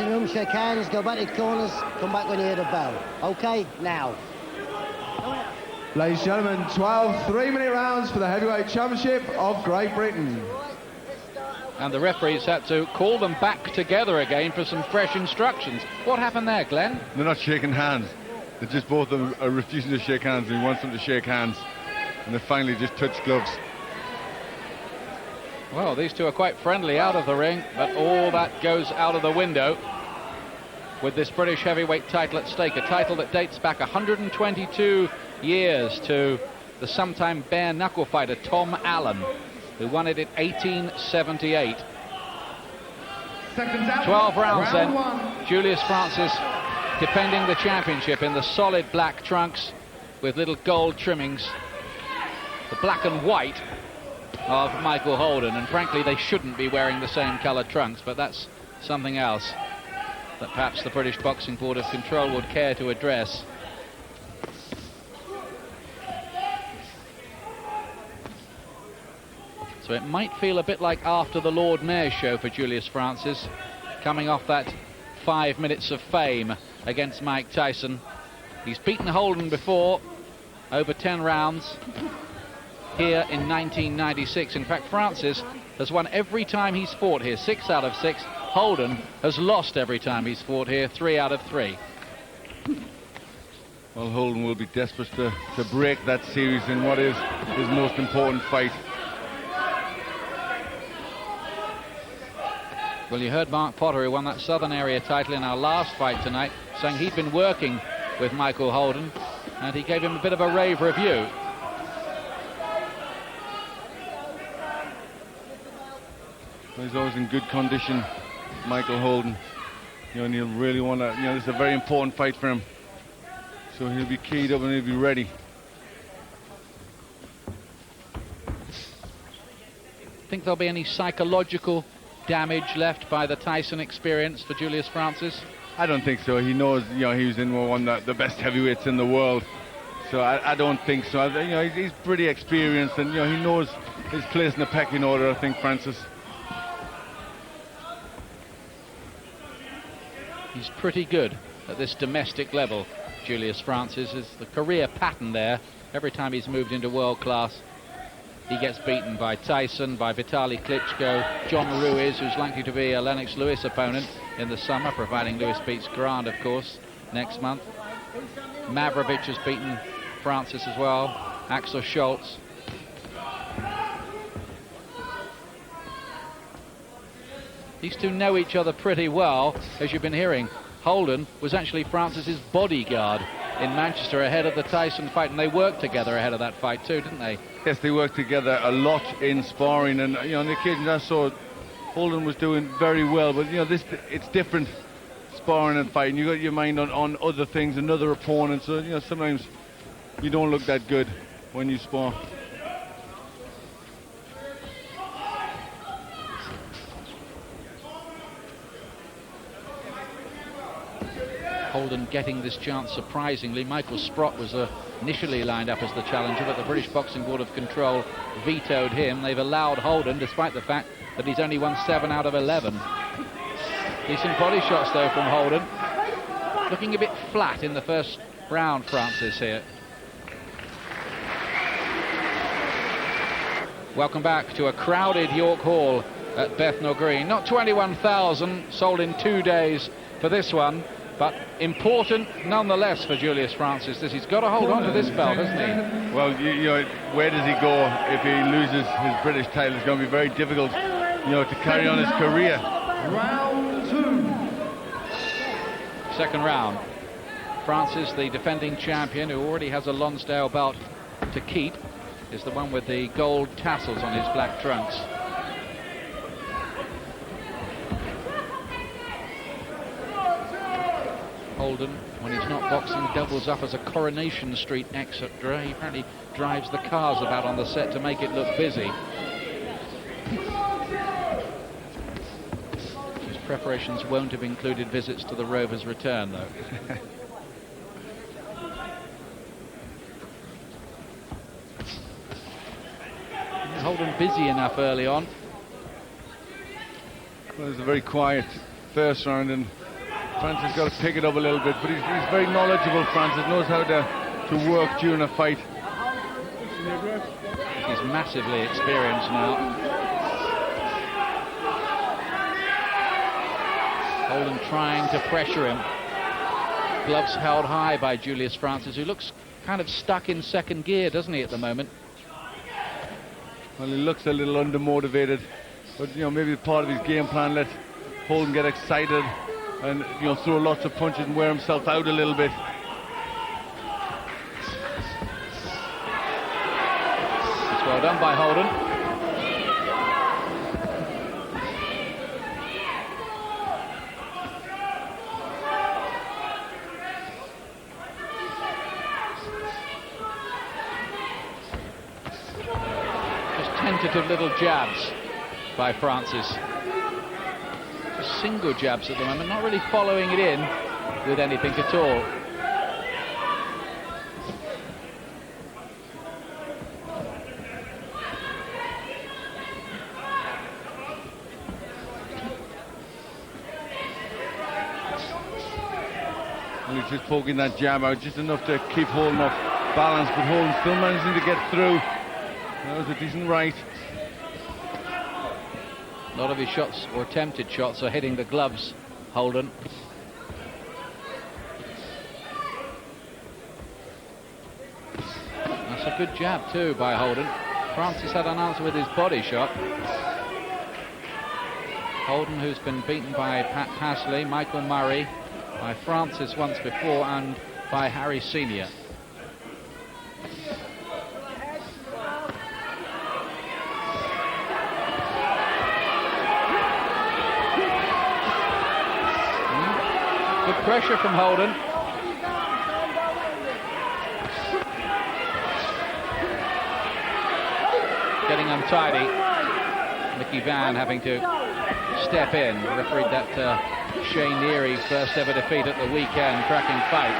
dressing room, shake hands, go back to the corners, come back when you hear the bell. OK, now. Ladies and gentlemen, 12 3-minute rounds for the Heavyweight Championship of Great Britain. And the referees had to call them back together again for some fresh instructions. What happened there, Glenn? They're not shaking hands. They're just both of them are refusing to shake hands, and he wants them to shake hands. And they finally just touch gloves. Well, these two are quite friendly out of the ring, but all that goes out of the window with this British heavyweight title at stake, a title that dates back 122 years to the sometime bare-knuckle fighter Tom Allen, who won it in 1878. 12 rounds then. Julius Francis defending the championship in the solid black trunks with little gold trimmings. The black and white of Michael Holden, and frankly they shouldn't be wearing the same coloured trunks, but that's something else that perhaps the British Boxing Board of Control would care to address. So it might feel a bit like after the Lord Mayor's show for Julius Francis, coming off that 5 minutes of fame against Mike Tyson. He's beaten Holden before, over 10 rounds, here in 1996. In fact, Francis has won every time he's fought here, 6 out of 6. Holden has lost every time he's fought here, 3 out of 3. Well, Holden will be desperate to break that series in what is his most important fight. Well, you heard Mark Potter, who won that Southern Area title in our last fight tonight, saying he'd been working with Michael Holden, and he gave him a bit of a rave review. He's always in good condition, Michael Holden. You know, and he'll really want to, this is a very important fight for him. So he'll be keyed up and he'll be ready. Think there'll be any psychological damage left by the Tyson experience for Julius Francis? I don't think so. He knows, he was in one of the best heavyweights in the world. So I don't think so. He's pretty experienced, and he knows his place in the pecking order, I think, Francis. He's pretty good at this domestic level, Julius Francis. Is the career pattern there. Every time he's moved into world class, he gets beaten by Tyson, by Vitaly Klitschko, John Ruiz, who's likely to be a Lennox Lewis opponent in the summer, providing Lewis beats Grant, of course, next month. Mavrovich has beaten Francis as well, Axel Schultz. These two know each other pretty well, as you've been hearing. Holden was actually Francis's bodyguard in Manchester ahead of the Tyson fight, and they worked together ahead of that fight too, didn't they? Yes, they worked together a lot in sparring, and on the occasions I saw Holden was doing very well, but it's different sparring and fighting. You got your mind on other things, another opponent, so sometimes you don't look that good when you spar. Holden getting this chance surprisingly. Michael Sprott was initially lined up as the challenger, but the British Boxing Board of Control vetoed him. They've allowed Holden, despite the fact that he's only won 7 out of 11. Decent body shots though from Holden. Looking a bit flat in the first round, Francis here. Welcome back to a crowded York Hall at Bethnal Green. Not 21,000 sold in 2 days for this one, but important nonetheless for Julius Francis. He's got to hold on to this belt, hasn't he? Well, where does he go if he loses his British title? It's going to be very difficult, to carry on his career. Round 2. Second round. Francis, the defending champion, who already has a Lonsdale belt to keep, is the one with the gold tassels on his black trunks. Holden, when he's not boxing, doubles up as a Coronation Street extra. He apparently drives the cars about on the set to make it look busy. His preparations won't have included visits to the Rovers' return, though. Holden busy enough early on. Well, it was a very quiet first round, and Francis got to pick it up a little bit, but he's very knowledgeable. Francis knows how to work during a fight. He's massively experienced now. Holden trying to pressure him. Gloves held high by Julius Francis, who looks kind of stuck in second gear, doesn't he, at the moment? Well, he looks a little undermotivated, but maybe part of his game plan, let Holden get excited and throw lots of punches and wear himself out a little bit. It's well done by Holden. Tentative little jabs by Francis. Just single jabs at the moment, not really following it in with anything at all. And he's just poking that jab out, just enough to keep Holden off balance, but Holden still managing to get through. That was a decent right. A lot of his shots, or attempted shots, are hitting the gloves, Holden. That's a good jab too by Holden. Francis had an answer with his body shot. Holden, who's been beaten by Pat Pasley, Michael Murray, by Francis once before, and by Harry Senior. Good pressure from Holden. Getting untidy. Mickey Van having to step in. Refereed that Shane Neary's first ever defeat at the weekend. Cracking fight.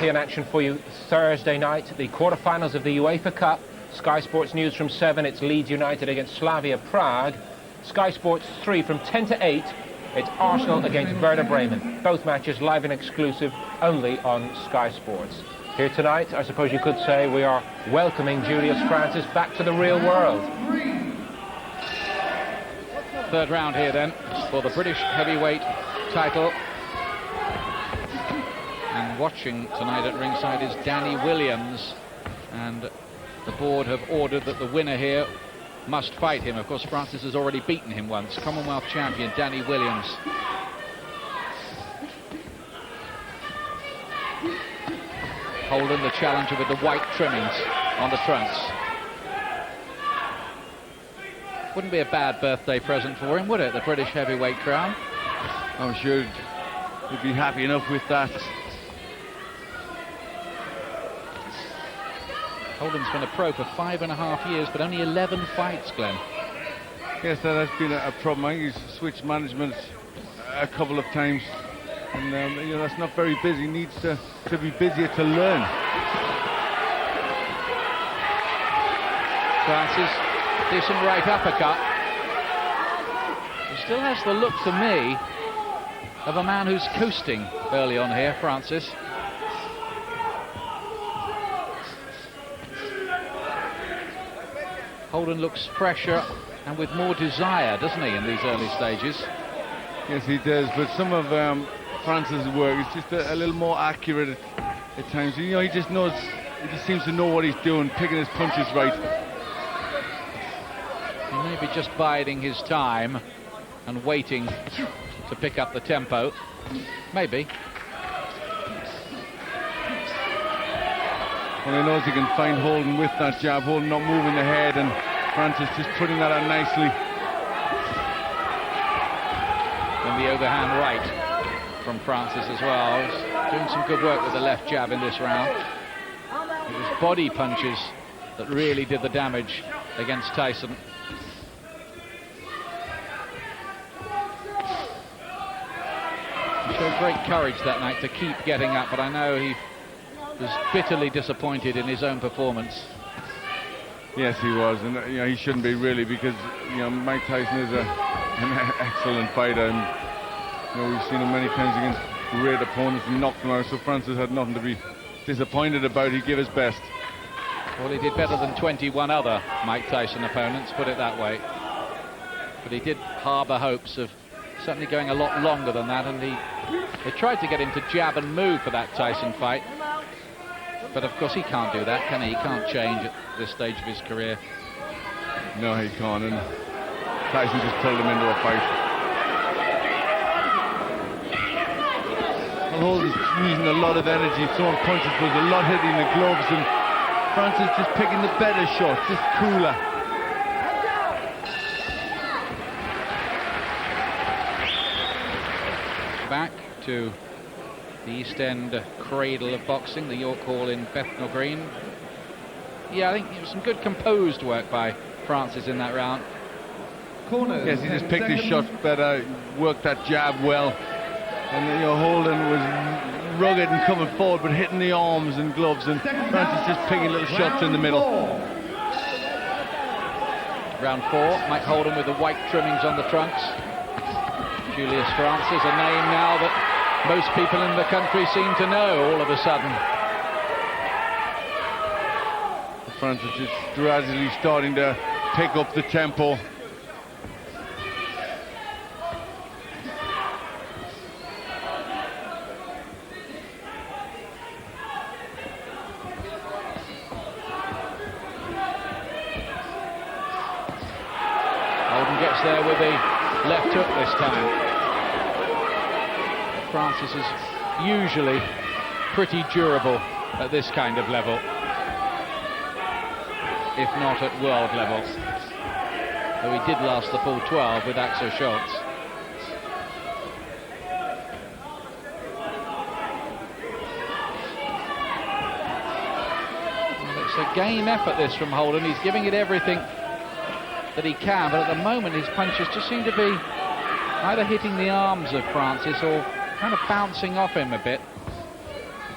Here in action for you Thursday night, the quarterfinals of the UEFA Cup. Sky Sports News from 7. It's Leeds United against Slavia Prague. Sky Sports 3 from 10 to 8. It's Arsenal against Werder Bremen. Both matches live and exclusive only on Sky Sports. Here tonight, I suppose you could say, we are welcoming Julius Francis back to the real world. Third round here then for the British heavyweight title. And watching tonight at ringside is Danny Williams. And the board have ordered that the winner here must fight him. Of course, Francis has already beaten him once. Commonwealth champion Danny Williams. Holden, the challenger with the white trimmings on the trunks. Wouldn't be a bad birthday present for him, would it? The British heavyweight crown. I'm sure he'd be happy enough with that. Holden's been a pro for 5.5 years, but only 11 fights, Glenn. Yes, that has been a problem. I think he's switched management a couple of times, and that's not very busy. He needs to be busier to learn. Francis, decent right uppercut. He still has the look to me of a man who's coasting early on here, Francis. Holden looks fresher and with more desire, doesn't he, in these early stages? Yes, he does, but some of Francis' work is just a little more accurate at times. He just knows, he just seems to know what he's doing, picking his punches right. He may be just biding his time and waiting to pick up the tempo. Maybe. Well, he knows he can find Holden with that jab. Holden not moving the head, and Francis just putting that out nicely. And the overhand right from Francis as well. He's doing some good work with the left jab in this round. It was body punches that really did the damage against Tyson. He showed great courage that night to keep getting up, but I know he was bitterly disappointed in his own performance. Yes, he was, and he shouldn't be really, because Mike Tyson is an excellent fighter, and You know, we've seen him many times against great opponents and knocked them out, so Francis had nothing to be disappointed about. He gave his best. Well, he did better than 21 other Mike Tyson opponents, put it that way. But he did harbour hopes of certainly going a lot longer than that, and they tried to get him to jab and move for that Tyson fight. But of course he can't do that, can he? He can't change at this stage of his career. No, he can't, and Tyson just pulled him into a fight. Well, Holden's using a lot of energy, throwing punches, but there's a lot hitting the gloves, and Francis just picking the better shots, just cooler. Back to the East End cradle of boxing, the York Hall in Bethnal Green. Yeah, I think it was some good composed work by Francis in that round. Corners. Yes, he just picked his shots better, worked that jab well, and you know, Holden was rugged and coming forward, but hitting the arms and gloves, and Francis just picking little shots in the middle. Round 4, Mike Holden with the white trimmings on the trunks. Julius Francis, a name now that most people in the country seem to know all of a sudden. Francis is gradually starting to pick up the tempo. Holden gets there with the left hook this time. Francis is usually pretty durable at this kind of level, if not at world level. Though he did last the full 12 with Axel Schultz. Well, it's a game effort this from Holden. He's giving it everything that he can, but at the moment his punches just seem to be either hitting the arms of Francis or kind of bouncing off him a bit.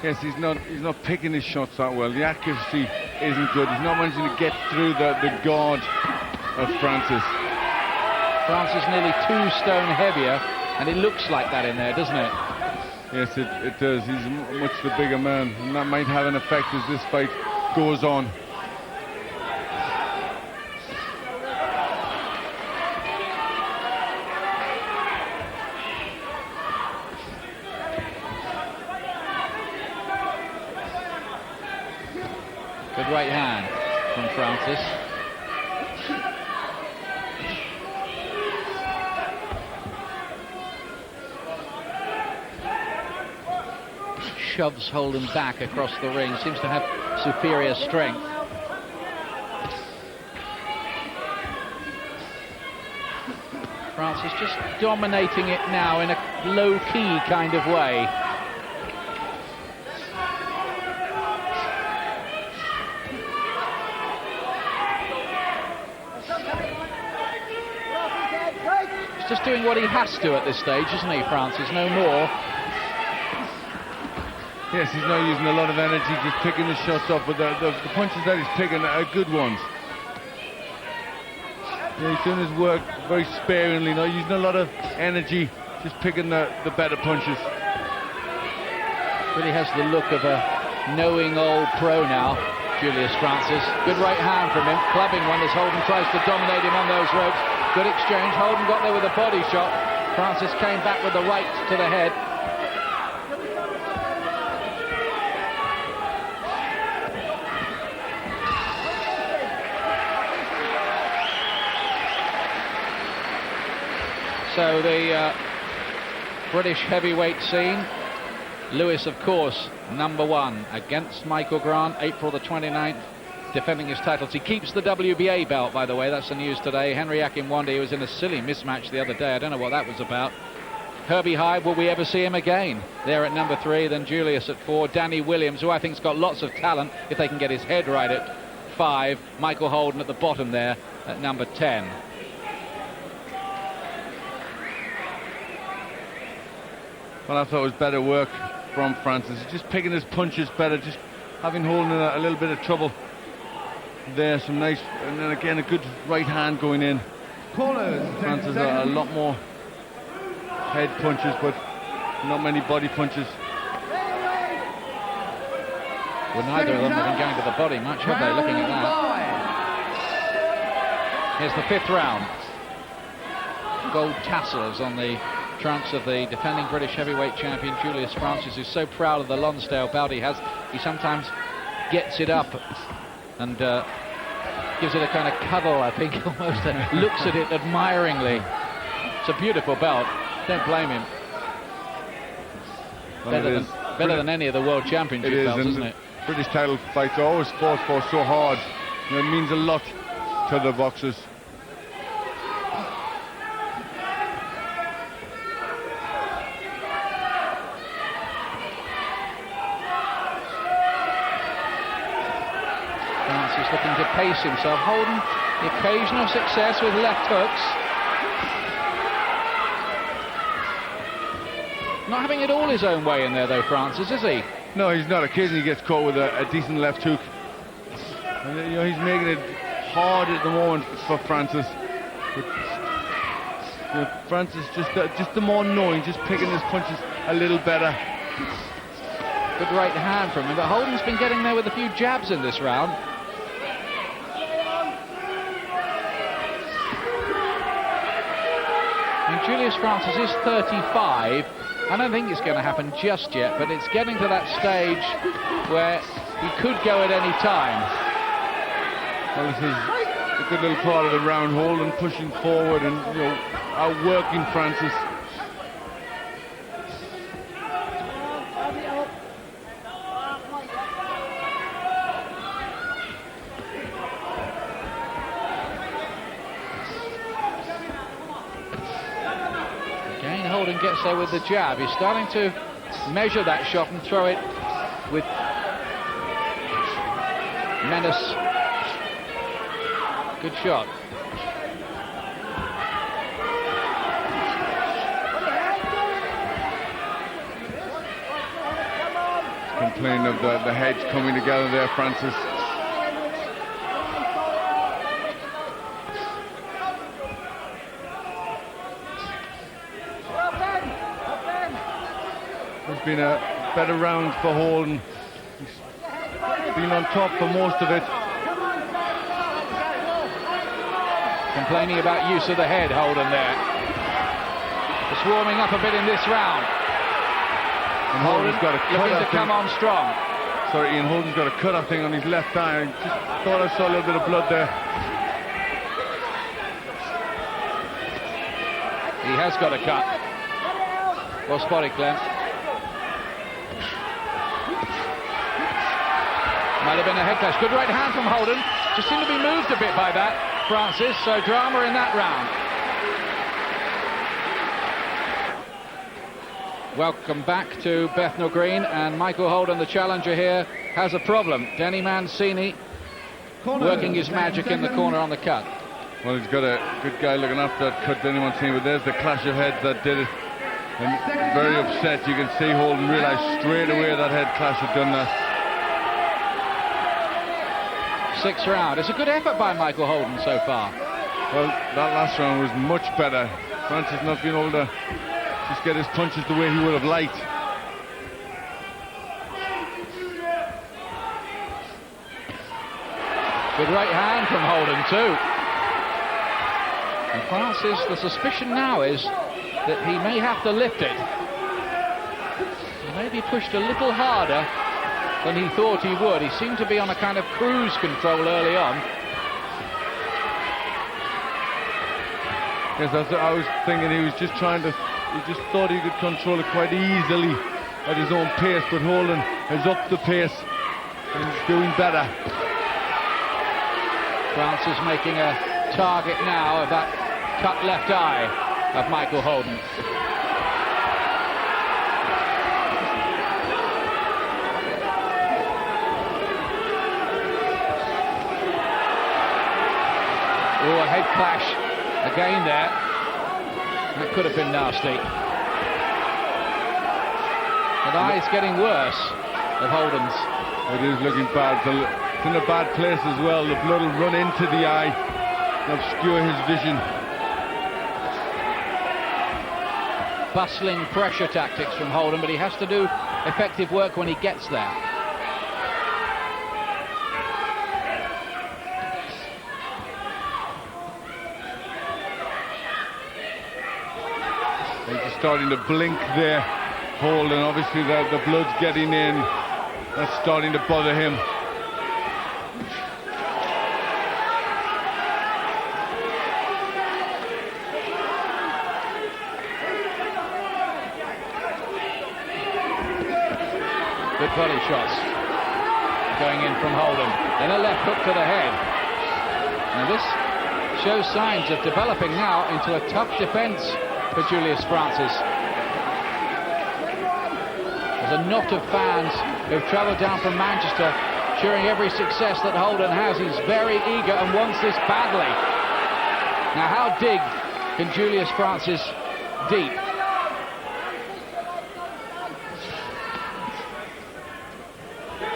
Yes, he's not picking his shots that well. The accuracy isn't good. He's not managing to get through the guard of Francis. Francis nearly 2 stone heavier, and it looks like that in there, doesn't it? Yes, it does. He's much the bigger man, and that might have an effect as this fight goes on. Good right hand from Francis. Shoves Holden back across the ring. Seems to have superior strength. Francis just dominating it now in a low-key kind of way. Just doing what he has to at this stage, isn't he, Francis? No more. Yes, he's not using a lot of energy, just picking the shots off, but the punches that he's picking are good ones. Yeah, he's doing his work very sparingly, not using a lot of energy, just picking the better punches. Really has the look of a knowing old pro now, Julius Francis. Good right hand from him, clubbing one as Holden tries to dominate him on those ropes. Good exchange. Holden got there with a body shot. Francis came back with the right to the head. So the British heavyweight scene. Lewis, of course, #1 against Michael Grant, April the 29th. Defending his titles. He keeps the WBA belt, by the way. That's the news today. Henry Akinwande was in a silly mismatch the other day. I don't know what that was about. Herbie Hyde, will we ever see him again? There at #3, then Julius at 4. Danny Williams, who I think's got lots of talent if they can get his head right, at 5. Michael Holden at the bottom there at #10. Well, I thought it was better work from Francis. Just picking his punches better, just having Holden in a little bit of trouble. There, some nice, and then again a good right hand going in. Corners. Francis a lot more head punches, but not many body punches. Well, neither of them have been going to the body much, have they, looking at that? Here's the 5th round. Gold tassels on the trunks of the defending British heavyweight champion Julius Francis, who's so proud of the Lonsdale belt he has. He sometimes gets it up and gives it a kind of cuddle, I think, almost, and looks at it admiringly. It's a beautiful belt. Don't blame him. Well, better than any of the World Championship belts, isn't it? British title fights are always fought for so hard. You know, it means a lot to the boxers. Francis looking to pace himself. Holden, the occasional success with left hooks. Not having it all his own way in there, though, Francis, is he? No, he's not. Occasionally he gets caught with a decent left hook. And, you know, he's making it hard at the moment for Francis. But, you know, Francis just the more knowing, just picking his punches a little better. Good right hand from him, but Holden's been getting there with a few jabs in this round. And Julius Francis is 35. I don't think it's going to happen just yet, but it's getting to that stage where he could go at any time. Well, this is a good little part of the round. Holden pushing forward and, you know, outworking Francis. Holden gets there with the jab. He's starting to measure that shot and throw it with menace. Good shot. Complaining of the heads coming together there, Francis. It's been a better round for Holden. He's been on top for most of it. Complaining about use of the head, Holden there. Just warming up a bit in this round. And Holden's got a cut, looking to come on strong. Sorry, Ian, Holden's got a cut, I think, on his left eye. I just thought I saw a little bit of blood there. He has got a cut. Well spotted, Clem. Might have been a head clash. Good right hand from Holden. Just seemed to be moved a bit by that, Francis. So drama in that round. Welcome back to Bethnal Green, and Michael Holden, the challenger here, has a problem. Denny Mancini working his magic in the corner on the cut. Well, he's got a good guy looking after that cut, Denny Mancini, but there's the clash of heads that did it. And very upset. You can see Holden realise straight away that head clash had done that. 6th round. It's a good effort by Michael Holden so far. Well, that last round was much better. Francis not being able to just get his punches the way he would have liked. Good right hand from Holden too. And Francis, the suspicion now is that he may have to lift it. He may be pushed a little harder than he thought he would. He seemed to be on a kind of cruise control early on. Yes, that's what I was thinking. He was just trying to, he just thought he could control it quite easily at his own pace, but Holden has upped the pace and he's doing better. Francis making a target now of that cut left eye of Michael Holden. Oh, a head clash again there. That could have been nasty. The eye's getting worse of Holden's. It is looking bad. It's in a bad place as well. The blood will run into the eye and obscure his vision. bustling pressure tactics from Holden, but he has to do effective work when he gets there. He's just starting to blink there, Holden. Obviously the blood's getting in. That's starting to bother him. Good volley shots going in from Holden. Then a left hook to the head. Now this shows signs of developing now into a tough defence for Julius Francis. There's a knot of fans who've travelled down from Manchester cheering every success that Holden has. He's very eager and wants this badly. Now how deep can Julius Francis deep?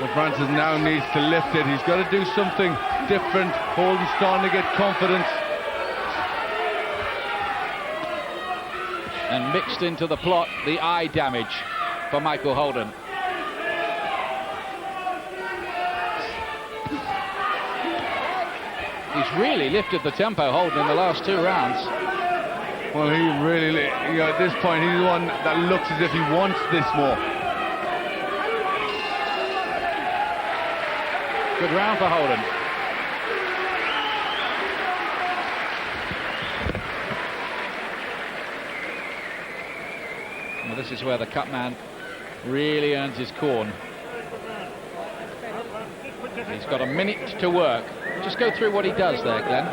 Well, Francis now needs to lift it. He's got to do something different. Holden's starting to get confidence. And mixed into the plot, the eye damage for Michael Holden. He's really lifted the tempo, Holden, in the last 2 rounds. Well, he really, at this point, he's the one that looks as if he wants this more. Good round for Holden. Well, this is where the cut man really earns his corn. He's got a minute to work. Just go through what he does there, Glenn.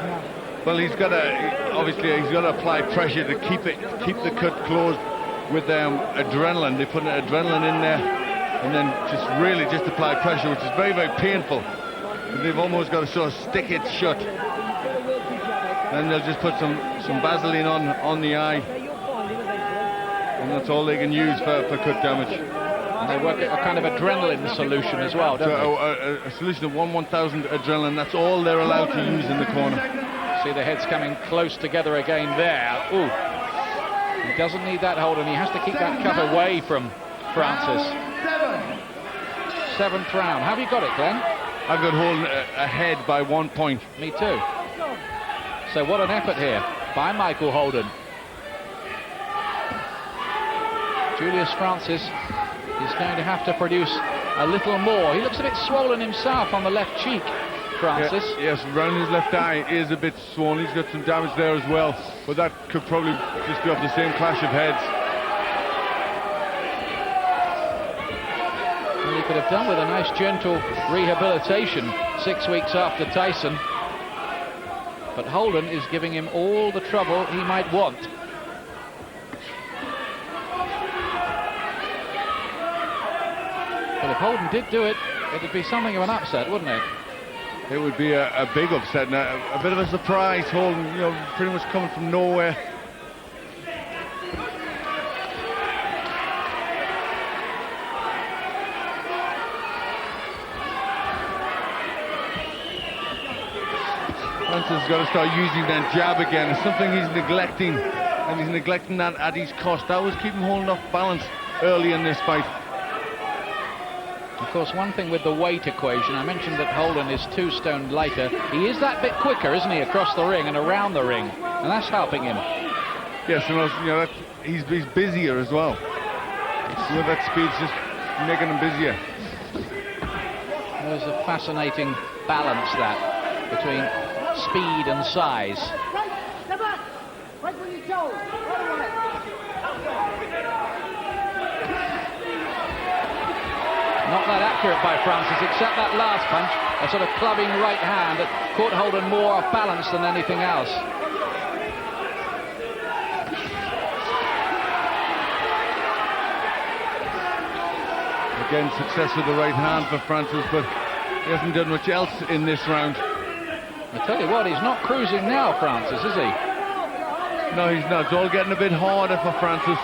Well, he's got to, obviously, he's got to apply pressure to keep the cut closed with adrenaline. They put adrenaline in there, and then just apply pressure, which is very, very painful. They've almost got to sort of stick it shut. Then they'll just put some Vaseline on the eye, and that's all they can use for cut damage. And they work a kind of adrenaline solution as well, don't they? A solution of 1/1000 adrenaline. That's all they're allowed to use in the corner. See the heads coming close together again there. Ooh. He doesn't need that, Holden. He has to keep that cut away from Francis. 7th round. Have you got it, Glenn? I've got Holden ahead by 1 point. Me too. So what an effort here by Michael Holden. Julius Francis is going to have to produce a little more. He looks a bit swollen himself on the left cheek, Francis. Yes, around his left eye is a bit swollen. He's got some damage there as well, but that could probably just be off the same clash of heads. Well, he could have done with a nice gentle rehabilitation 6 weeks after Tyson. But Holden is giving him all the trouble he might want. Well, if Holden did do it, it'd be something of an upset, wouldn't it? It would be a big upset and a bit of a surprise. Holden, pretty much coming from nowhere. Francis has got to start using that jab again. It's something he's neglecting, and he's neglecting that at his cost. That was keeping Holden off balance early in this fight. Of course, one thing with the weight equation, I mentioned that Holden is 2 stone lighter. He is that bit quicker, isn't he, across the ring and around the ring, and that's helping him. Yes, and also, he's busier as well. That speed's just making him busier. There's a fascinating balance, that, between speed and size. Not that accurate by Francis, except that last punch, a sort of clubbing right hand that caught Holden more off balance than anything else. Again, success with the right hand for Francis, but he hasn't done much else in this round. I tell you what, he's not cruising now, Francis, is he? No, he's not. It's all getting a bit harder for Francis.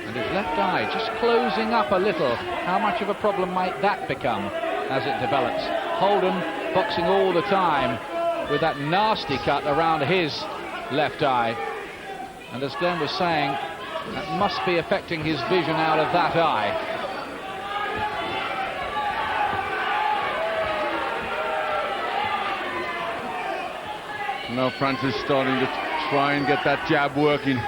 And his left eye just closing up a little. How much of a problem might that become? as it develops. Holden boxing all the time with that nasty cut around his left eye. And as Glenn was saying, that must be affecting his vision out of that eye. Now Francis starting to try and get that jab working.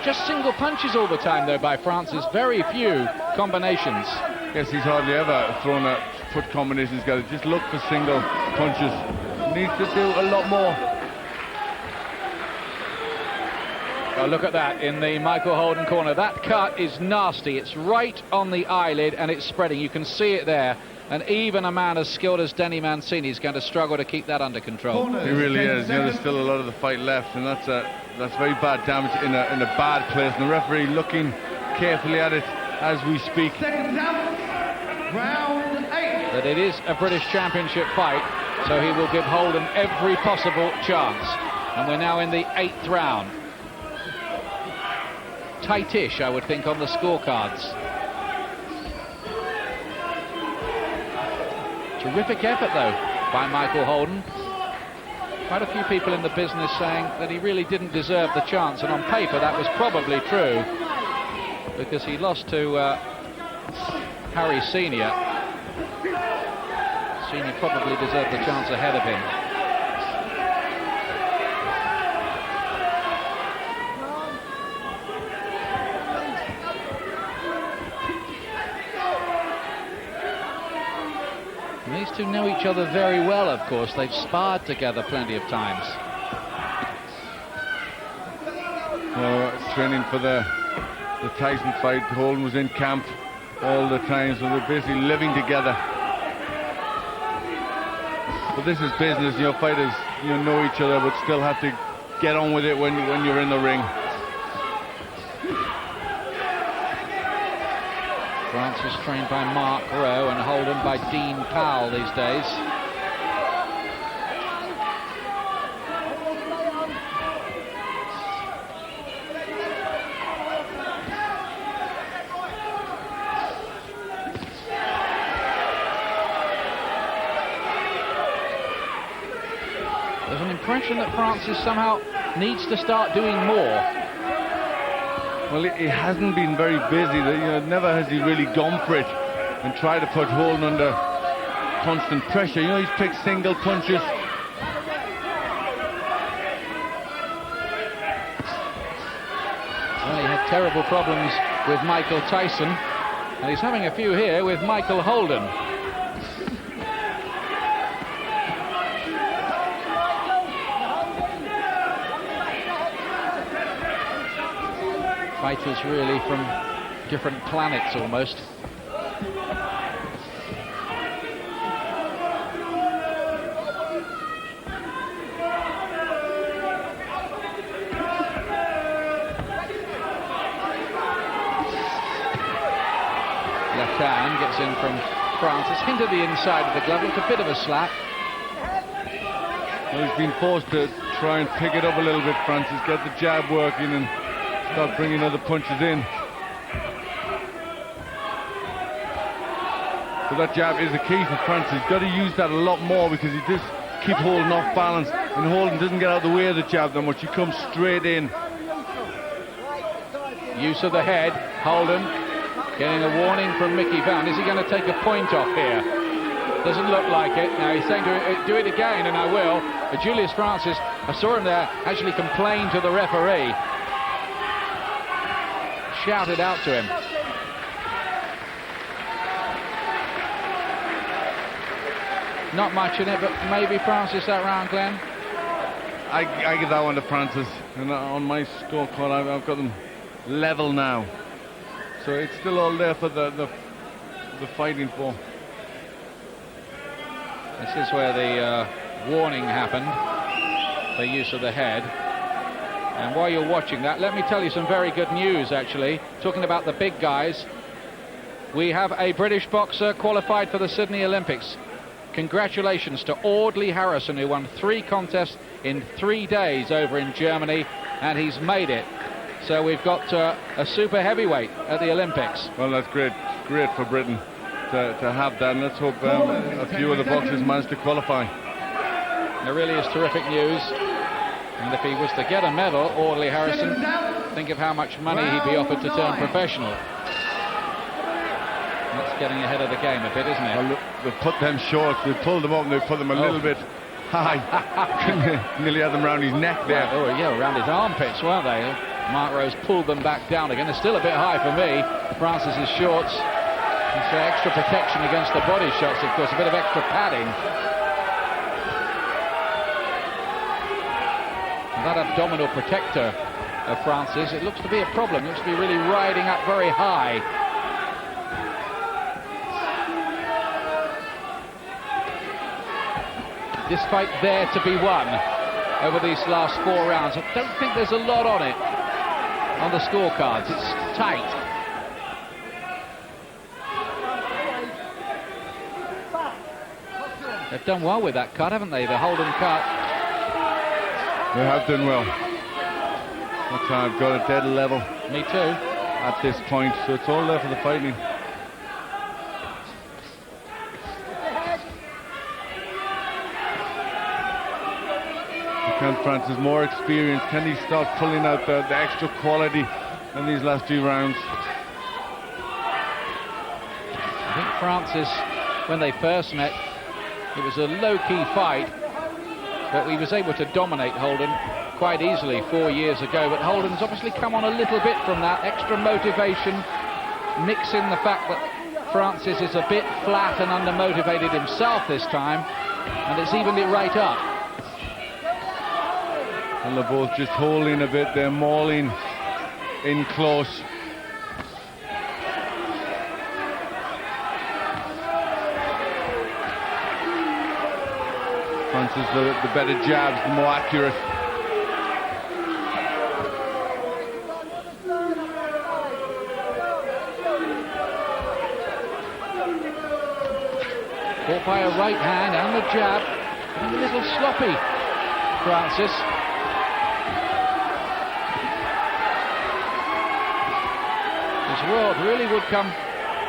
Just single punches all the time, though, by Francis. Very few combinations. Yes, he's hardly ever thrown a foot combinations together. Just look for single punches. Needs to do a lot more. Oh, look at that in the Michael Holden corner. That cut is nasty. It's right on the eyelid and it's spreading. You can see it there. And even a man as skilled as Denny Mancini is going to struggle to keep that under control. He really is. You know, there's still a lot of the fight left, and that's very bad damage in a bad place. And the referee looking carefully at it as we speak. Seconds out. Round 8. But it is a British Championship fight, so he will give Holden every possible chance. And we're now in the 8th round. Tightish, I would think, on the scorecards. Terrific effort, though, by Michael Holden. Quite a few people in the business saying that he really didn't deserve the chance, and on paper that was probably true, because he lost to Harry Senior. Senior probably deserved the chance ahead of him. These two know each other very well, of course. They've sparred together plenty of times. Training for the Tyson fight. Holden was in camp all the time, so they're basically living together. But this is business, you know, fighters, you know each other, but still have to get on with it when you're in the ring. Francis trained by Mark Rowe and Holden by Dean Powell these days. There's an impression that Francis somehow needs to start doing more. Well, he hasn't been very busy. You know, never has he really gone for it and tried to put Holden under constant pressure. You know, he's picked single punches. Well, he had terrible problems with Michael Tyson, and he's having a few here with Michael Holden. Fighters really from different planets almost. Left hand gets in from Francis, into the inside of the glove, looked a bit of a slap. Well, he's been forced to try and pick it up a little bit, Francis, get the jab working and start bringing other punches in. So that jab is the key for Francis. He's got to use that a lot more because he does keep Holden off balance, and Holden doesn't get out of the way of the jab that much. He comes straight in. Use of the head. Holden getting a warning from Mickey Van. Is he going to take a point off here? Doesn't look like it. Now he's saying to do it again, and I will. But Julius Francis, I saw him there actually complain to the referee. Shouted out to him. Not much in it, but maybe Francis that round, Glenn. I give that one to Francis, and on my scorecard I've got them level now. So it's still all there for the fighting for. This is where the warning happened, the use of the head. And while you're watching that, let me tell you some very good news, actually. Talking about the big guys, we have a British boxer qualified for the Sydney Olympics. Congratulations to Audley Harrison, who won 3 contests in 3 days over in Germany, and he's made it. So we've got a super heavyweight at the Olympics. Well, that's great. Great for Britain. to have that, and let's hope a few of the boxers manage to qualify. It really is terrific news. And if he was to get a medal, Audley Harrison, think of how much money he'd be offered to turn professional. That's getting ahead of the game a bit, isn't it? Well, look, they've put them short, they've pulled them up and they've put them a little bit high. Nearly had them around his neck there. Oh yeah, around his armpits, weren't they? Mark Rose pulled them back down again. They're still a bit high for me. Francis's shorts. So extra protection against the body shots, of course, a bit of extra padding. And that abdominal protector of Francis, it looks to be a problem. It looks to be really riding up very high. This fight there to be won over these last 4 rounds. I don't think there's a lot on it on the scorecards. It's tight. They've done well with that cut, haven't they? The Holden cut. They have done well. But I've got a dead level. Me too. At this point, so it's all there for the fighting. Can Francis, more experience, can he start pulling out the extra quality in these last few rounds? I think Francis, when they first met, it was a low-key fight, but he was able to dominate Holden quite easily 4 years ago. But Holden's obviously come on a little bit from that extra motivation, mix in the fact that Francis is a bit flat and undermotivated himself this time, and it's evened it right up. And they're both just holding a bit, they're mauling in close. Francis, the better jabs, the more accurate. Caught by a right hand and the jab, and a little sloppy, Francis. His world really would come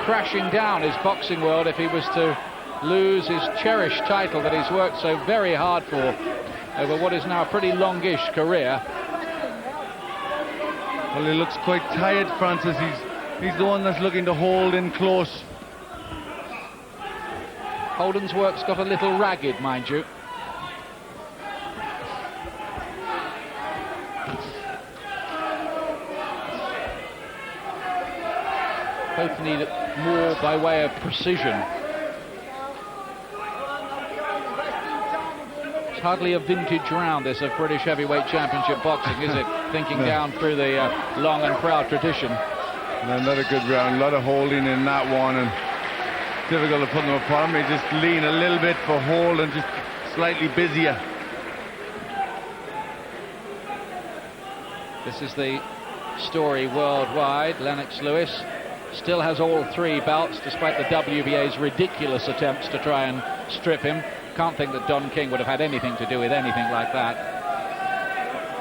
crashing down, his boxing world, if he was to lose his cherished title that he's worked so very hard for over what is now a pretty longish career. Well, he looks quite tired, Francis. He's the one that's looking to hold in close. Holden's work's got a little ragged, mind you. Both need more by way of precision. It's hardly a vintage round, this, of British Heavyweight Championship boxing, is it? Thinking down through the long and proud tradition. No, not a good round, a lot of holding in that one, and difficult to put them apart. They just lean a little bit for hold and just slightly busier. This is the story worldwide. Lennox Lewis still has all 3 belts, despite the WBA's ridiculous attempts to try and strip him. Can't think that Don King would have had anything to do with anything like that.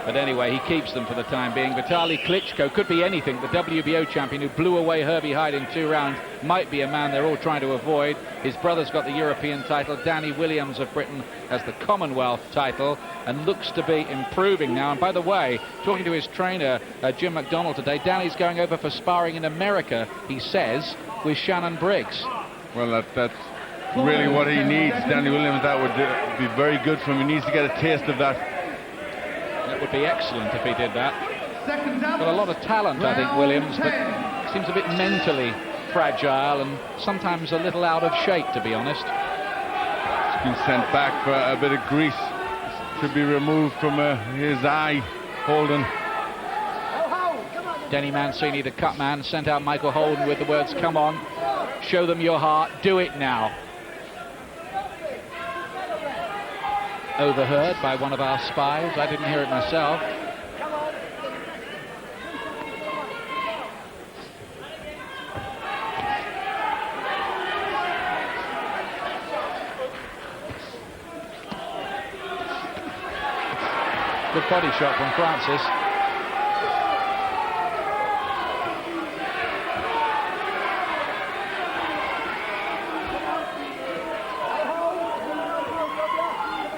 But anyway, he keeps them for the time being. Vitaly Klitschko could be anything. The WBO champion who blew away Herbie Hyde in 2 rounds might be a man they're all trying to avoid. His brother's got the European title. Danny Williams of Britain has the Commonwealth title and looks to be improving now. And by the way, talking to his trainer, Jim McDonald today, Danny's going over for sparring in America, he says, with Shannon Briggs. Well, that's really what he needs, Danny Williams. That would be very good for him. He needs to get a taste of that. That would be excellent if he did that. Got a lot of talent, I think, Williams, but seems a bit mentally fragile and sometimes a little out of shape, to be honest. He's been sent back for a bit of grease. Should be removed from his eye, Holden. Denny Mancini, the cut man, sent out Michael Holden with the words, "Come on, show them your heart, do it now." Overheard by one of our spies. I didn't hear it myself. Good body shot from Francis.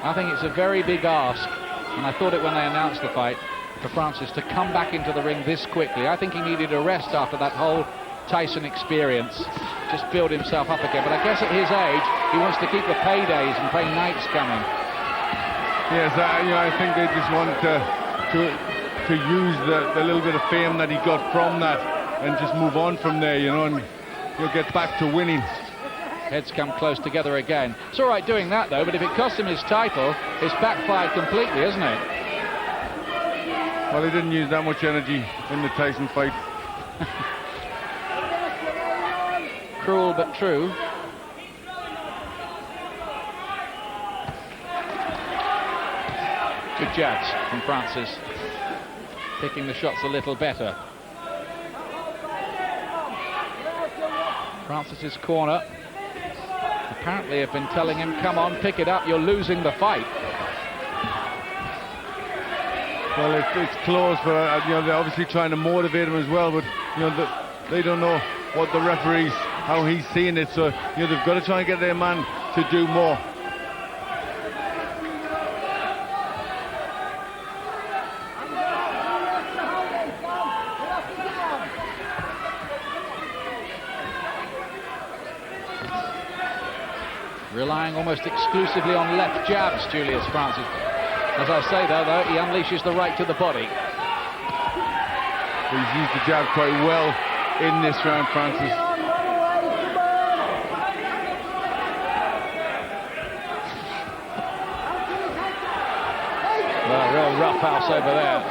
I think it's a very big ask, and I thought it when they announced the fight, for Francis to come back into the ring this quickly. I think he needed a rest after that whole Tyson experience, just build himself up again. But I guess at his age, he wants to keep the paydays and pay nights coming. Yes, I think they just wanted to use the little bit of fame that he got from that and just move on from there, and he'll get back to winning. Heads come close together again. It's all right doing that, though, but if it cost him his title, it's backfired completely, isn't it? Well, he didn't use that much energy in the Tyson fight. Cruel but true. Good jabs from Francis. Picking the shots a little better. Francis's corner apparently have been telling him, come on, pick it up, you're losing the fight. Well, it's close, but they're obviously trying to motivate him as well. But they don't know what the referees, how he's seeing it. So they've got to try and get their man to do more. Relying almost exclusively on left jabs, Julius Francis. As I say, though, he unleashes the right to the body. He's used the jab quite well in this round, Francis. Well, real rough house over there.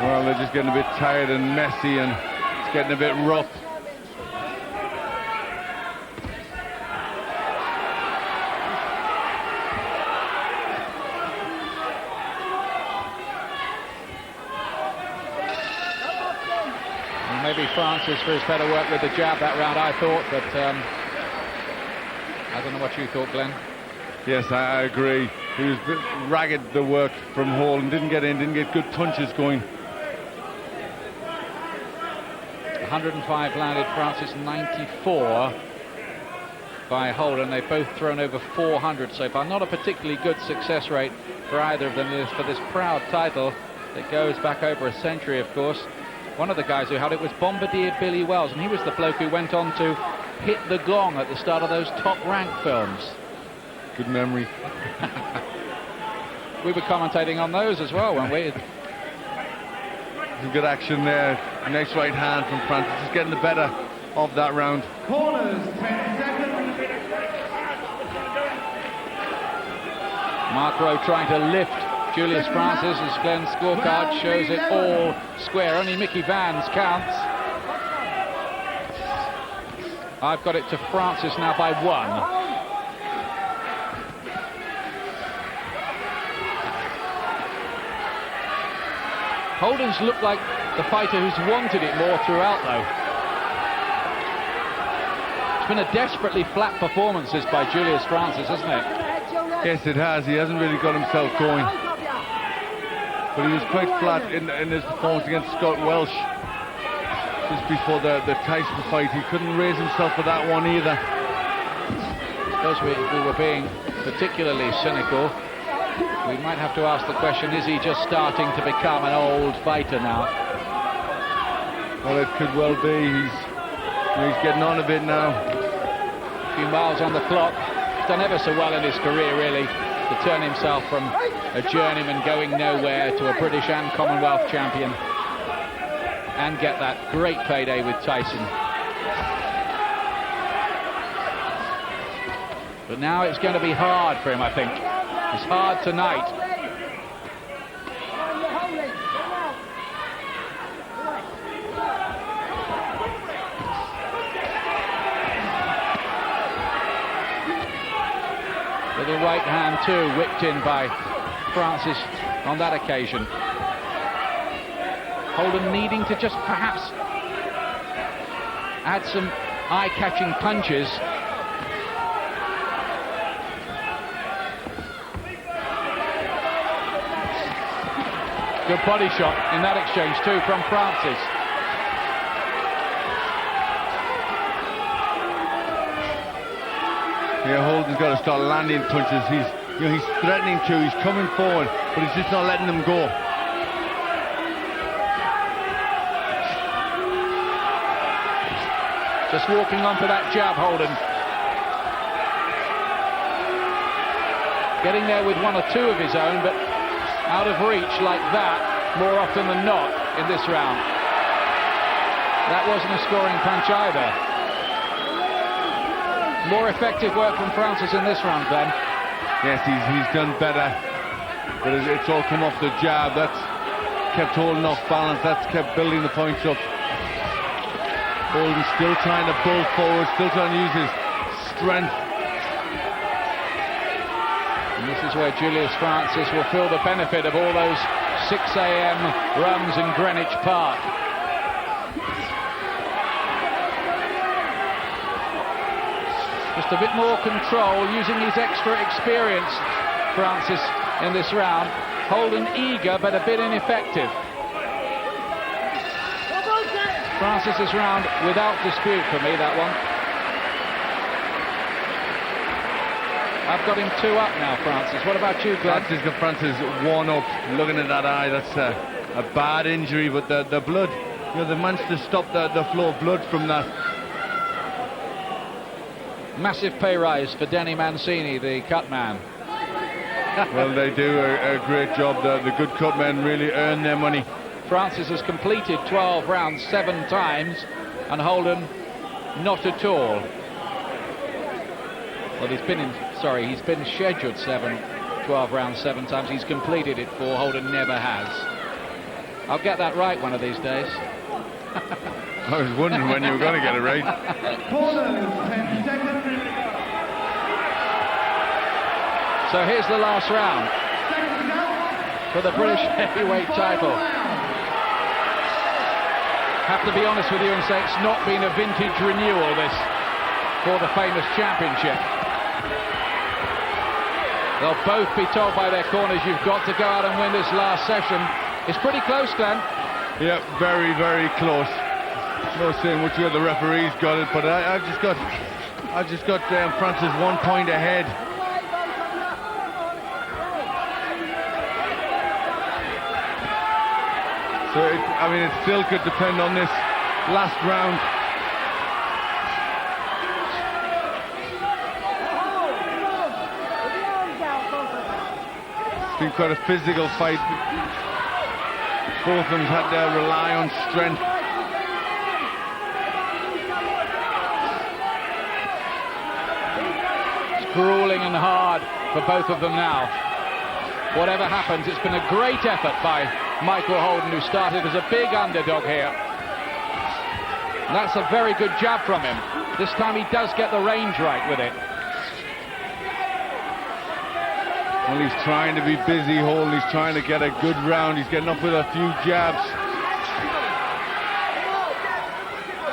Well, they're just getting a bit tired and messy, and it's getting a bit rough. Maybe Francis for his better work with the jab that round, I thought, but I don't know what you thought, Glenn. Yes, I agree. He was a bit ragged, the work from Holden. Didn't get good punches going. 105 landed, Francis 94 by Holden. They've both thrown over 400 so far. Not a particularly good success rate for either of them for this proud title that goes back over a century, of course. One of the guys who had it was Bombardier Billy Wells, and he was the bloke who went on to hit the gong at the start of those Top Rank films. Good memory. We were commentating on those as well, weren't we? Some good action there. Nice right hand from Francis. He's getting the better of that round. Corners, 10 seconds. Mark Rowe trying to lift Julius Francis as Glenn's scorecard shows it all square. Only Mickey Vans counts. I've got it to Francis now by 1. Holden's looked like the fighter who's wanted it more throughout, though. It's been a desperately flat performances by Julius Francis, hasn't it? Yes, it has. He hasn't really got himself going. But he was quite flat in his performance against Scott Welsh just before the Tyson fight. He couldn't raise himself for that one either. Because we were being particularly cynical, we might have to ask the question, is he just starting to become an old fighter now? Well, it could well be. He's getting on a bit now. A few miles on the clock. He's done ever so well in his career, really, to turn himself from a journeyman going nowhere to a British and Commonwealth champion and get that great payday with Tyson. But now it's going to be hard for him, I think. It's hard tonight. With a right hand too, whipped in by Francis on that occasion. Holden needing to just perhaps add some eye-catching punches. Good body shot in that exchange too from Francis. Yeah, Holden's got to start landing punches. He's threatening to, he's coming forward, but he's just not letting them go. Just walking on for that jab, Holden. Getting there with one or two of his own, but out of reach like that more often than not in this round. That wasn't a scoring punch either. More effective work from Francis in this round, Glenn. Yes, he's done better, but it's all come off the jab. That's kept Holden off balance. That's kept building the points up. Holden still trying to bull forward, still trying to use his strength. And this is where Julius Francis will feel the benefit of all those 6 a.m. runs in Greenwich Park. Just a bit more control, using his extra experience, Francis, in this round. Holden eager, but a bit ineffective. Francis's round, without dispute for me, that one. I've got him 2 up now, Francis. What about you, Glenn? Francis 1 up. Looking at that eye, that's a bad injury, but the blood, they managed to stop the flow of blood from that. Massive pay rise for Denny Mancini, the cut man. Well, they do a great job. The good cut men really earn their money. Francis has completed 12 rounds 7 times, and Holden not at all. Well, he's been scheduled 12 rounds 7 times. He's completed it 4. Holden never has. I'll get that right one of these days. I was wondering when you were going to get it right. So here's the last round for the British heavyweight title. Have to be honest with you and say it's not been a vintage renewal, this, for the famous championship. They'll both be told by their corners, you've got to go out and win this last session. It's pretty close, Glenn. Yeah, very, very close. No saying which way the referee's got it, but I've just got Francis 1 point ahead. So it still could depend on this last round. It's been quite a physical fight. Both of them had to rely on strength. It's grueling and hard for both of them now. Whatever happens, it's been a great effort by Michael Holden, who started as a big underdog here. And that's a very good jab from him. This time he does get the range right with it. Well, he's trying to be busy, Holden. He's trying to get a good round. He's getting up with a few jabs.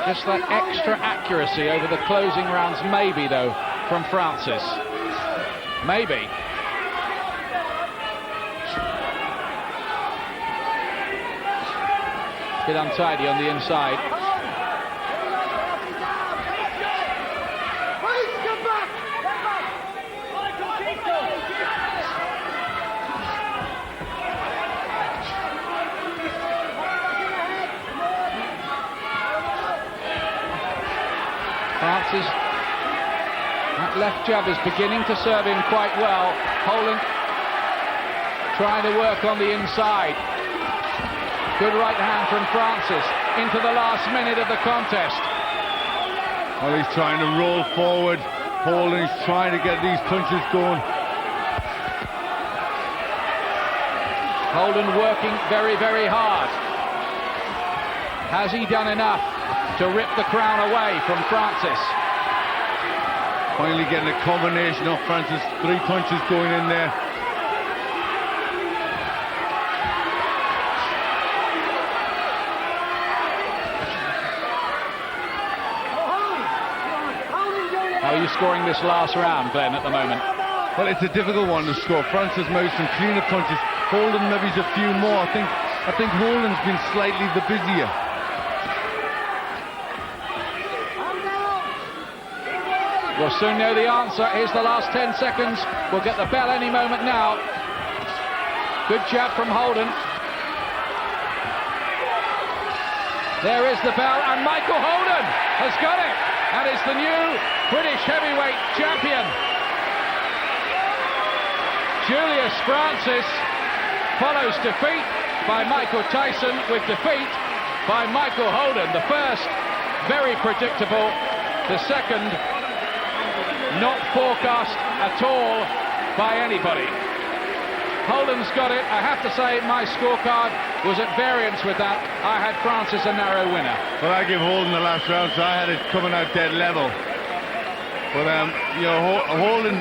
Just that extra accuracy over the closing rounds, maybe, though, from Francis. Maybe. Bit untidy on the inside. Francis, that left jab is beginning to serve him quite well. Holden trying to work on the inside. Good right hand from Francis into the last minute of the contest. Well, he's trying to roll forward. Holden's trying to get these punches going. Holden working very, very hard. Has he done enough to rip the crown away from Francis? Finally getting a combination of Francis. 3 punches going in there. How are you scoring this last round, Glenn, at the moment? Well, it's a difficult one to score. Francis made some cleaner punches. Holden maybe a few more. I think Holden's been slightly the busier. We'll soon know the answer. Here's the last 10 seconds. We'll get the bell any moment now. Good jab from Holden. There is the bell, and Michael Holden has got it, and is the new British heavyweight champion. Julius Francis follows defeat by Michael Tyson with defeat by Michael Holden. The first, very predictable. The second, not forecast at all by anybody. Holden's got it. I have to say my scorecard was at variance with that. I had Francis a narrow winner. Well, I give Holden the last round, so I had it coming out dead level. But you know, Holden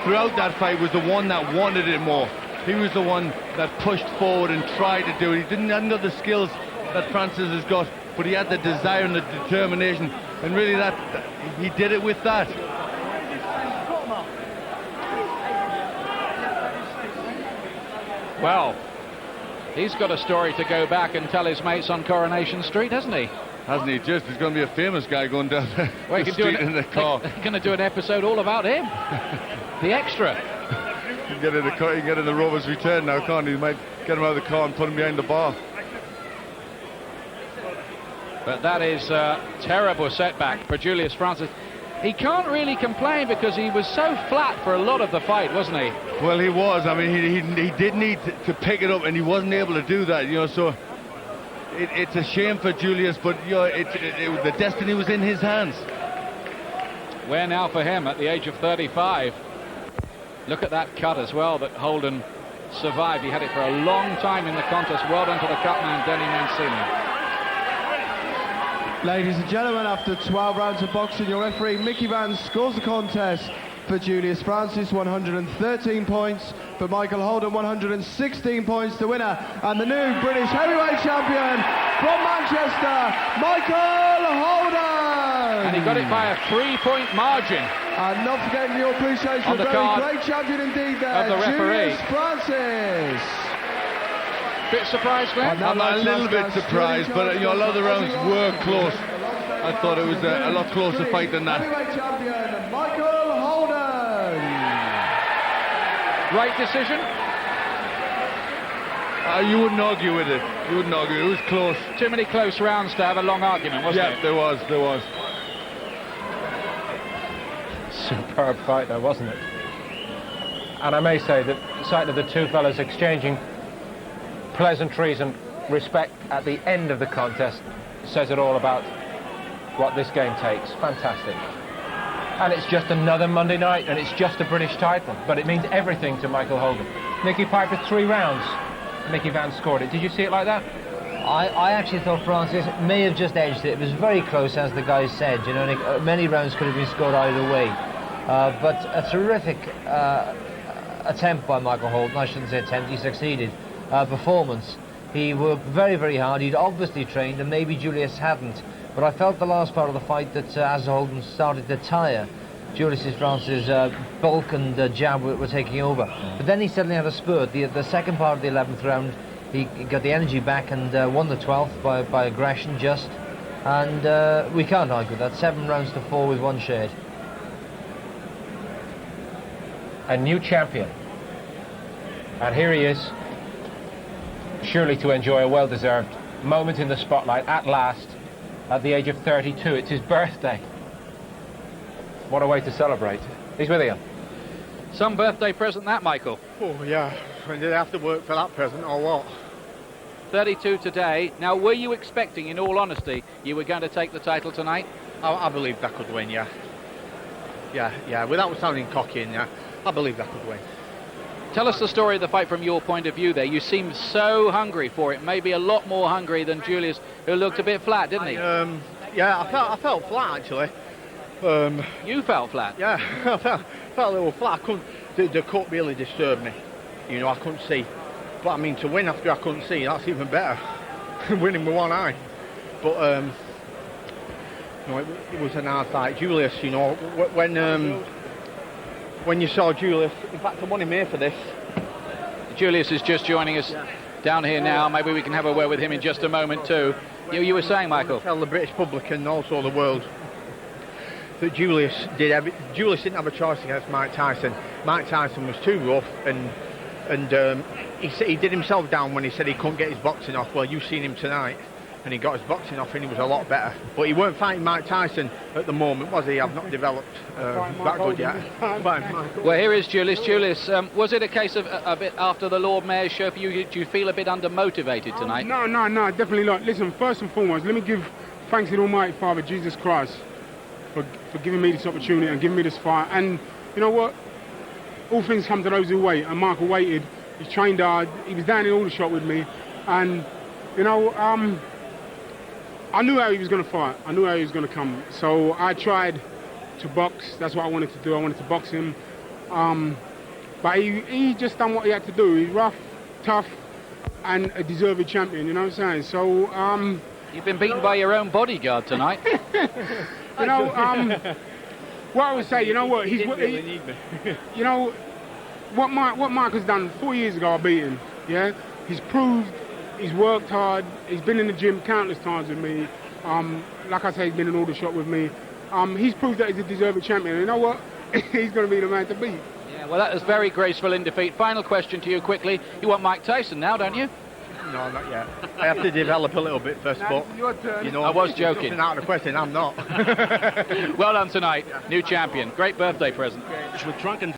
throughout that fight was the one that wanted it more. He was the one that pushed forward and tried to do it. He didn't have the skills that Francis has got, but he had the desire and the determination, and really that he did it with that. Well, he's got a story to go back and tell his mates on Coronation Street, hasn't he? Hasn't he just? He's going to be a famous guy going down Well, the street in the car. They're going to do an episode all about him. The extra. You can get in the car, you can get in the Rover's Return now, can't you? You might get him out of the car and put him behind the bar. But that is a terrible setback for Julius Francis. He can't really complain because he was so flat for a lot of the fight, wasn't he? Well, he was. I mean, he did need to pick it up, and he wasn't able to do that, you know, so it's a shame for Julius, but you know, the destiny was in his hands. Where now for him at the age of 35? Look at that cut as well that Holden survived. He had it for a long time in the contest. Well done to the cutman, Denny Mancini. Ladies and gentlemen, after 12 rounds of boxing, your referee Mickey Vance scores the contest for Julius Francis, 113 points. For Michael Holden, 116 points, the winner. And the new British heavyweight champion from Manchester, Michael Holden! And he got it by a 3-point margin. And not forgetting your appreciation for a very great champion indeed there, of the referee. Julius Francis. Bit surprised, Glenn? I'm a little bit surprised, but you know, a lot of the rounds were close. I thought it was a lot closer fight than that. Heavyweight champion, Michael Holden. Right decision? You wouldn't argue with it. You wouldn't argue. It was close. Too many close rounds to have a long argument, wasn't Yeah, it? there was. Superb fight though, wasn't it? And I may say that the sight of the two fellas exchanging pleasantries and respect at the end of the contest says it all about what this game takes. Fantastic. And it's just another Monday night, and it's just a British title, but it means everything to Michael Holden. Nicky Piper, 3 rounds. Mickey Vance scored it. Did you see it like that? I actually thought Francis may have just edged it. It was very close, as the guys said. You know, many rounds could have been scored either way. But a terrific attempt by Michael Holden. I shouldn't say attempt, he succeeded. Performance. He worked very, very hard. He'd obviously trained, and maybe Julius hadn't. But I felt the last part of the fight that as Holden started to tire, Julius Francis' bulk and jab were taking over. But then he suddenly had a spurt. The second part of the 11th round, he got the energy back and won the 12th by aggression just. And we can't argue that. 7 rounds to 4 with 1 shared. A new champion. And here he is, surely to enjoy a well-deserved moment in the spotlight at last, at the age of 32. It's his birthday. What a way to celebrate. He's with you. Some birthday present that, Michael. Oh, yeah. And did I have to work for that present or what? 32 today. Now, were you expecting, in all honesty, you were going to take the title tonight? I believed I could win, yeah. Yeah. Without sounding cocky, yeah. I believed I could win. Tell us the story of the fight from your point of view there. You seemed so hungry for it, maybe a lot more hungry than Julius, who looked a bit flat, didn't he? Yeah, I felt flat, actually. You felt flat? Yeah, I felt a little flat. The cut really disturbed me. You know, I couldn't see. But, I mean, to win after I couldn't see, that's even better. Winning with one eye. But, you know, it was an hard fight. Julius, you know, when you saw Julius, in fact, I want him here for this. Julius is just joining us down here now. Maybe we can have a word with him in just a moment too. You were saying, Michael? Tell the British public and also the world. that Julius didn't have a choice against Mike Tyson. Mike Tyson was too rough, and he did himself down when he said he couldn't get his boxing off. Well, you've seen him tonight, and he got his boxing off, and he was a lot better. But he weren't fighting Mike Tyson at the moment, was he? I've not developed that good yet. Well, here is Julius. Julius, was it a case of a bit after the Lord Mayor's show for you? Do you feel a bit undermotivated tonight? No, definitely not. Listen, first and foremost, let me give thanks to the Almighty Father, Jesus Christ, for giving me this opportunity and giving me this fight. And you know what? All things come to those who wait, and Michael waited. He trained hard. He was down in Aldershot with me, and you know, I knew how he was going to fight. I knew how he was going to come. So I tried to box. That's what I wanted to do. I wanted to box him. But he just done what he had to do. He's rough, tough, and a deserving champion. You know what I'm saying? So you've been beaten by your own bodyguard tonight. You know, what I would say, you know what? You know, what Mark has done 4 years ago, I beat him. Yeah, he's proved. He's worked hard. He's been in the gym countless times with me. Like I say, he's been in Aldershot with me. He's proved that he's a deserving champion. You know what? He's going to be the man to beat. Yeah, well, that was very graceful in defeat. Final question to you quickly. You want Mike Tyson now, don't you? No, not yet. I have to develop a little bit first, but you know, I was joking. Out of the question, I'm not. Well done tonight, new champion. Great birthday present. With drunken